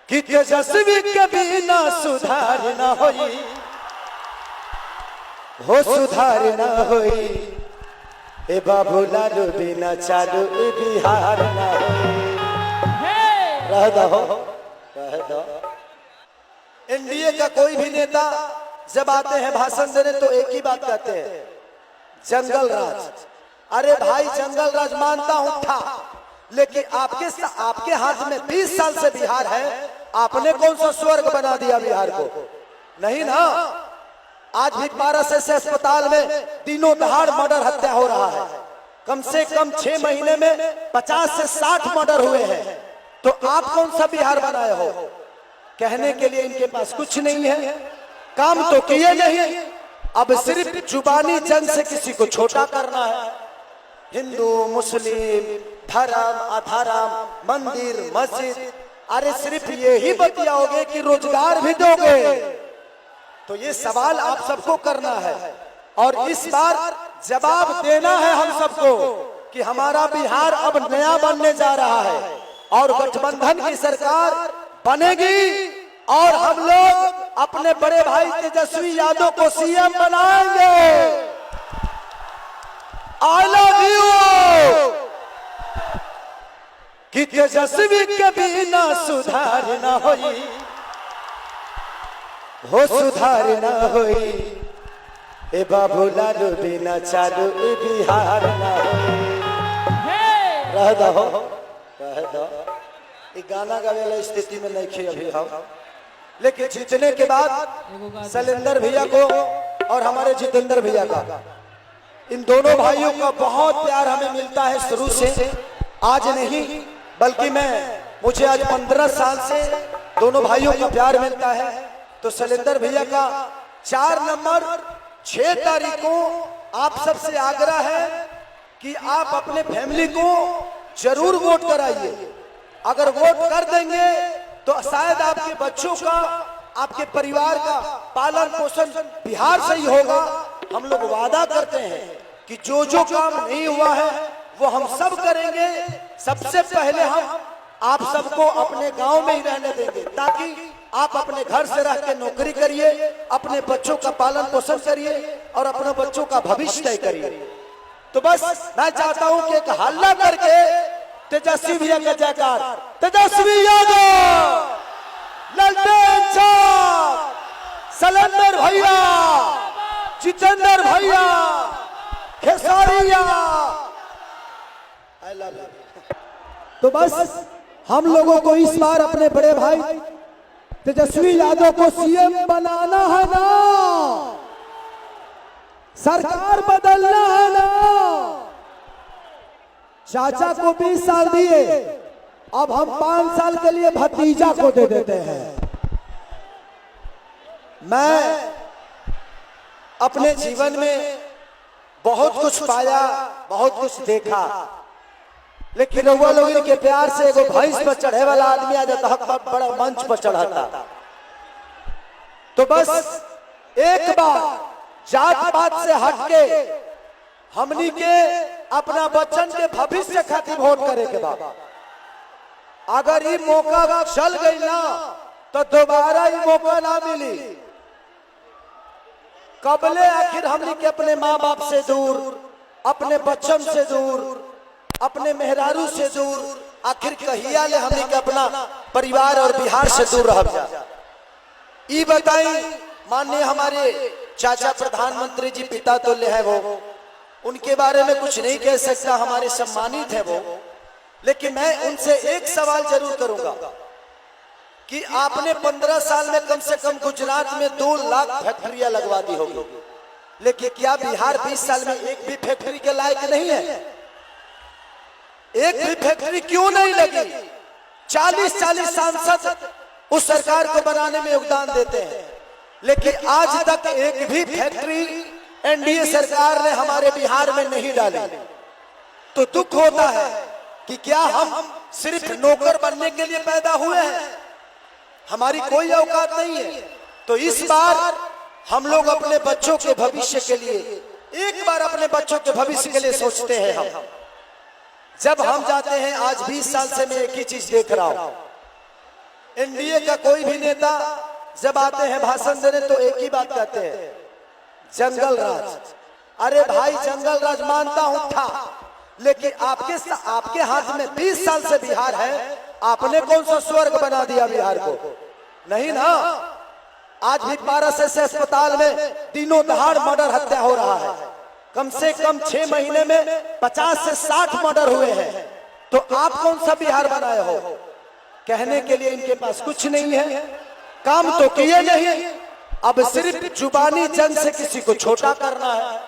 कि तेजस्वी कभी ना सुधार ना होई, हो सुधार ना होई, ए बाबू लालू बिना चालू बिहार ना होई। रह दो। एनडीए का कोई भी नेता जब आते हैं भाषण देने तो एक ही बात कहते हैं, जंगल राज। अरे भाई जंगल राज मानता हूं था, लेकिन आपके हाथ में 20 साल से बिहार है, आपने कौन सा स्वर्ग बना दिया बिहार को? नहीं ना। आज भी पारस ऐसे अस्पताल में दिनों दहाड़ मर्डर हत्या हो रहा है। कम से कम 6 महीने में 50 से 60 मर्डर हुए हैं। तो आप कौन सा बिहार बनाए हो? कहने के लिए इनके पास कुछ नहीं है, काम तो किए नहीं, अब सिर्फ जुबानी जंग से किसी को छोटा करना है। हिंदू मुस्लिम धर्म अधर्म मंदिर मस्जिद, अरे सिर्फ ये ही बतियाओगे कि रोजगार भी दोगे? तो ये सवाल आप सबको करना है और इस बार जवाब देना है हम सबको कि हमारा बिहार अब नया बनने जा रहा है और गठबंधन की सरकार बनेगी और हम लोग अपने बड़े भाई तेजस्वी यादव को सीएम बनाएंगे। I love you। कि तेजस्वी के बिना सुधार ना होई, हो सुधार ना होई, ए बाबू लालू बिना चालू बिहार ना होई। रह दो। ये गाना गावे वाला स्थिति में नहीं खे अभी हम, लेकिन जीतने के बाद शैलेंद्र भैया को और हमारे जितेंद्र भैया का, इन दोनों भाइयों का बहुत प्यार हमें मिलता है शुरू से। आज नहीं बल्कि मुझे आज 15 साल से दोनों भाइयों का प्यार मिलता है। तो शैलेंद्र भैया का 4 नंबर 6 तारीख को आप सबसे आग्रह है कि आप अपने फैमिली को जरूर वोट कराइए। अगर वोट कर देंगे तो शायद आपके बच्चों का, आपके परिवार का पालन पोषण बिहार से ही होगा। हम लोग वादा करते हैं कि जो जो काम नहीं हुआ है वो हम सब करेंगे। सबसे पहले हम आप सबको अपने गांव में ही रहने देंगे, ताकि आप अपने घर से रह के नौकरी करिए, अपने बच्चों का पालन पोषण करिए और अपने बच्चों का भविष्य तय करिए। तो बस मैं चाहता हूं कि एक हल्ला करके तेजस्वी भैया का जयकार, तेजस्वी यादव, ललटेन साहब, शैलेंद्र भैया, जितेंद्र भैया, खेसारिया, आई लव यू। तो बस हम लोगों को इस बार अपने बड़े भाई तेजस्वी यादव को सीएम बनाना है ना, सरकार बदलना है ना। चाचा को 20 साल दिए, अब हम 5 साल के लिए भतीजा को दे देते हैं। मैं अपने जीवन में बहुत कुछ पाया, बहुत कुछ देखा, लेकिन रउआ लोगों के प्यार से एगो भैंस पर चढ़े वाला आदमी आ जाता है, बड़ा मंच पर चढ़ाता। तो बस एक बार जात पात से हटके हमनी के अपना बच्चन के भविष्य खातिर वोट करे के बाद, अगर ये मौका चल गई ना तो दोबारा ये मौका ना मिली। कबले आखिर हमनी के अपने माँ बाप से दूर, अपने बच्चन से दूर, अपने मेहरारू से दूर, आखिर कहिया ले हमनी के अपना परिवार और बिहार से दूर रह जा। ये बताई माननीय हमारे चाचा प्रधानमंत्री जी पिता तुल्य है वो, उनके बारे में कुछ नहीं कह सकता, हमारे सम्मानित है वो, लेकिन मैं उनसे एक सवाल जरूर करूंगा कि आपने 15 साल में कम से कम गुजरात में 2 लाख फैक्ट्रियां लगवा दी होगी, लेकिन क्या बिहार 20 साल में एक भी फैक्ट्री के लायक नहीं है? एक भी फैक्ट्री क्यों नहीं लगी? 40-40 सांसद उस सरकार को बनाने में योगदान देते हैं, लेकिन आज तक एक भी फैक्ट्री एनडीए सरकार ने हमारे बिहार में नहीं डाली। तो दुख होता है कि क्या हम सिर्फ नौकर बनने के लिए पैदा हुए हैं? हमारी कोई औकात नहीं है। तो इस बार हम लोग अपने बच्चों के भविष्य के लिए, एक बार अपने बच्चों के भविष्य के लिए सोचते हैं। हम जब हम जाते हैं, आज 20 साल से मैं एक ही चीज देख रहा हूं एनडीए का कोई भी नेता जब आते हैं भाषण देने तो एक ही बात कहते हैं, जंगल राज। अरे भाई जंगल राज मानता हूं था, लेकिन आपके हाथ में 20 साल से बिहार है, आपने कौन सा स्वर्ग बना दिया बिहार को? नहीं ना। आज भी पारस ऐसे अस्पताल में दिनों दहाड़ मर्डर हत्या हो रहा है। कम से कम 6 महीने में 50 से 60 मर्डर हुए हैं। तो आप कौन सा बिहार बनाए हो? कहने के लिए इनके पास कुछ नहीं है, काम तो किए नहीं, अब सिर्फ जुबानी जंग से किसी को छोटा करना है।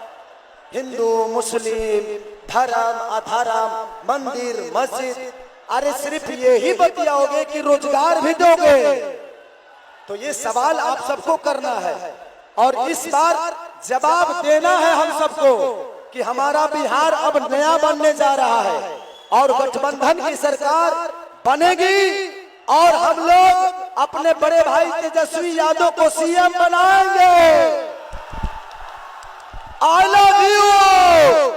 हिंदू मुस्लिम धर्म अधर्म मंदिर मस्जिद, अरे सिर्फ ये ही बतियाओगे कि रोजगार भी दोगे? तो ये सवाल आप सबको करना है और इस बार जवाब देना है हम सबको कि हमारा बिहार अब नया बनने जा रहा है और गठबंधन की सरकार बनेगी और हम लोग अपने बड़े भाई तेजस्वी यादव को सीएम बनाएंगे। I love you.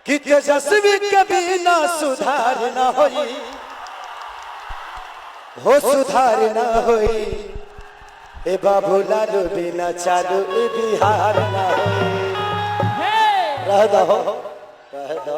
कि तेजस्वी के बिना सुधार न होई, हो सुधार न होई, ए बाबू लालू बिना चालू बिहार न होई। रह दो